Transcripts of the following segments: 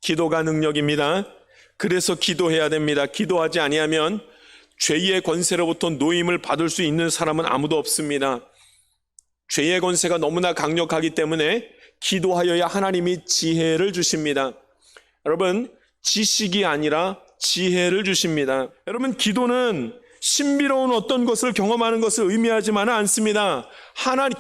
기도가 능력입니다. 그래서 기도해야 됩니다. 기도하지 아니하면 죄의 권세로부터 노임을 받을 수 있는 사람은 아무도 없습니다. 죄의 권세가 너무나 강력하기 때문에 기도하여야 하나님이 지혜를 주십니다. 여러분, 지식이 아니라 지혜를 주십니다. 여러분, 기도는 신비로운 어떤 것을 경험하는 것을 의미하지만은 않습니다.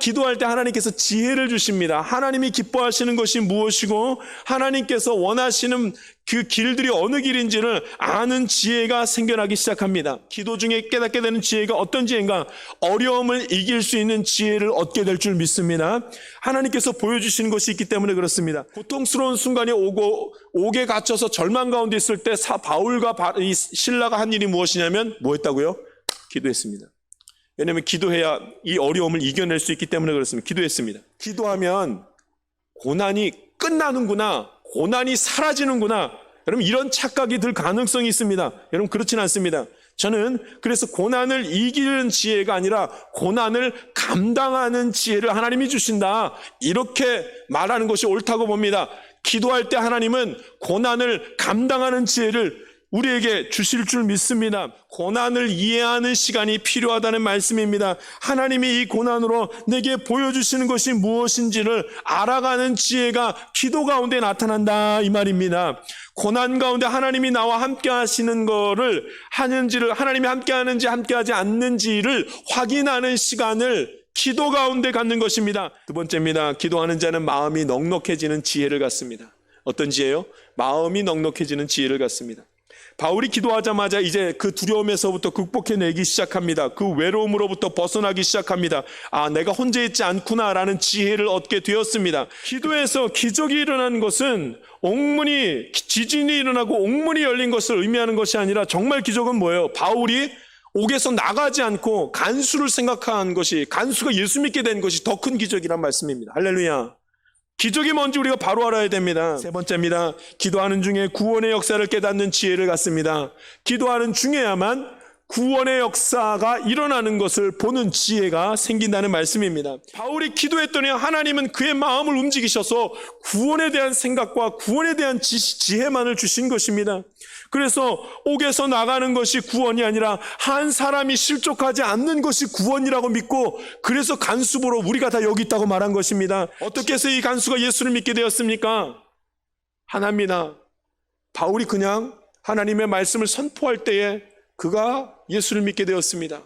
기도할 때 하나님께서 지혜를 주십니다. 하나님이 기뻐하시는 것이 무엇이고 하나님께서 원하시는 그 길들이 어느 길인지를 아는 지혜가 생겨나기 시작합니다. 기도 중에 깨닫게 되는 지혜가 어떤 지혜인가? 어려움을 이길 수 있는 지혜를 얻게 될 줄 믿습니다. 하나님께서 보여주시는 것이 있기 때문에 그렇습니다. 고통스러운 순간이 옥에 갇혀서 절망 가운데 있을 때 바울과 실라가 한 일이 무엇이냐면 뭐했다고요? 기도했습니다. 왜냐하면 기도해야 이 어려움을 이겨낼 수 있기 때문에 그렇습니다. 기도했습니다. 기도하면 고난이 끝나는구나, 고난이 사라지는구나, 여러분 이런 착각이 들 가능성이 있습니다. 여러분 그렇지는 않습니다. 저는 그래서 고난을 이기는 지혜가 아니라 고난을 감당하는 지혜를 하나님이 주신다, 이렇게 말하는 것이 옳다고 봅니다. 기도할 때 하나님은 고난을 감당하는 지혜를 우리에게 주실 줄 믿습니다. 고난을 이해하는 시간이 필요하다는 말씀입니다. 하나님이 이 고난으로 내게 보여주시는 것이 무엇인지를 알아가는 지혜가 기도 가운데 나타난다, 이 말입니다. 고난 가운데 하나님이 나와 함께 하시는 거를 하는지를, 하나님이 함께 하는지 함께 하지 않는지를 확인하는 시간을 기도 가운데 갖는 것입니다. 두 번째입니다. 기도하는 자는 마음이 넉넉해지는 지혜를 갖습니다. 어떤 지혜요? 마음이 넉넉해지는 지혜를 갖습니다. 바울이 기도하자마자 이제 그 두려움에서부터 극복해내기 시작합니다. 그 외로움으로부터 벗어나기 시작합니다. 아, 내가 혼자 있지 않구나라는 지혜를 얻게 되었습니다. 기도에서 기적이 일어나는 것은 지진이 일어나고 옥문이 열린 것을 의미하는 것이 아니라 정말 기적은 뭐예요? 바울이 옥에서 나가지 않고 간수를 생각한 것이, 간수가 예수 믿게 된 것이 더 큰 기적이란 말씀입니다. 할렐루야. 기적이 뭔지 우리가 바로 알아야 됩니다. 세 번째입니다. 기도하는 중에 구원의 역사를 깨닫는 지혜를 갖습니다. 기도하는 중에야만 구원의 역사가 일어나는 것을 보는 지혜가 생긴다는 말씀입니다. 바울이 기도했더니 하나님은 그의 마음을 움직이셔서 구원에 대한 생각과 구원에 대한 지혜만을 주신 것입니다. 그래서 옥에서 나가는 것이 구원이 아니라 한 사람이 실족하지 않는 것이 구원이라고 믿고, 그래서 간수보러 우리가 다 여기 있다고 말한 것입니다. 어떻게 해서 이 간수가 예수를 믿게 되었습니까? 하나입니다. 바울이 그냥 하나님의 말씀을 선포할 때에 그가 예수를 믿게 되었습니다.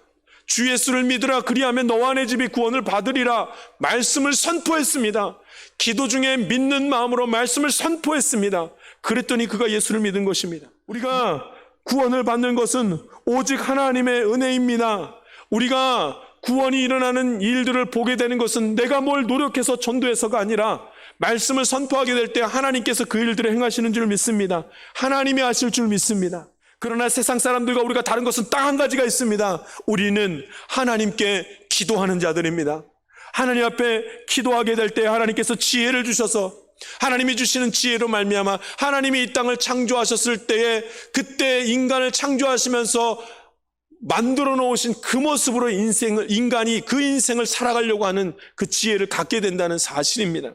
주 예수를 믿으라, 그리하면 너와 내 집이 구원을 받으리라 말씀을 선포했습니다. 기도 중에 믿는 마음으로 말씀을 선포했습니다. 그랬더니 그가 예수를 믿은 것입니다. 우리가 구원을 받는 것은 오직 하나님의 은혜입니다. 우리가 구원이 일어나는 일들을 보게 되는 것은 내가 뭘 노력해서 전도해서가 아니라 말씀을 선포하게 될 때 하나님께서 그 일들을 행하시는 줄 믿습니다. 하나님이 하실 줄 믿습니다. 그러나 세상 사람들과 우리가 다른 것은 딱 한 가지가 있습니다. 우리는 하나님께 기도하는 자들입니다. 하나님 앞에 기도하게 될 때 하나님께서 지혜를 주셔서, 하나님이 주시는 지혜로 말미암아 하나님이 이 땅을 창조하셨을 때에 그때 인간을 창조하시면서 만들어 놓으신 그 모습으로 인간이 그 인생을 살아가려고 하는 그 지혜를 갖게 된다는 사실입니다.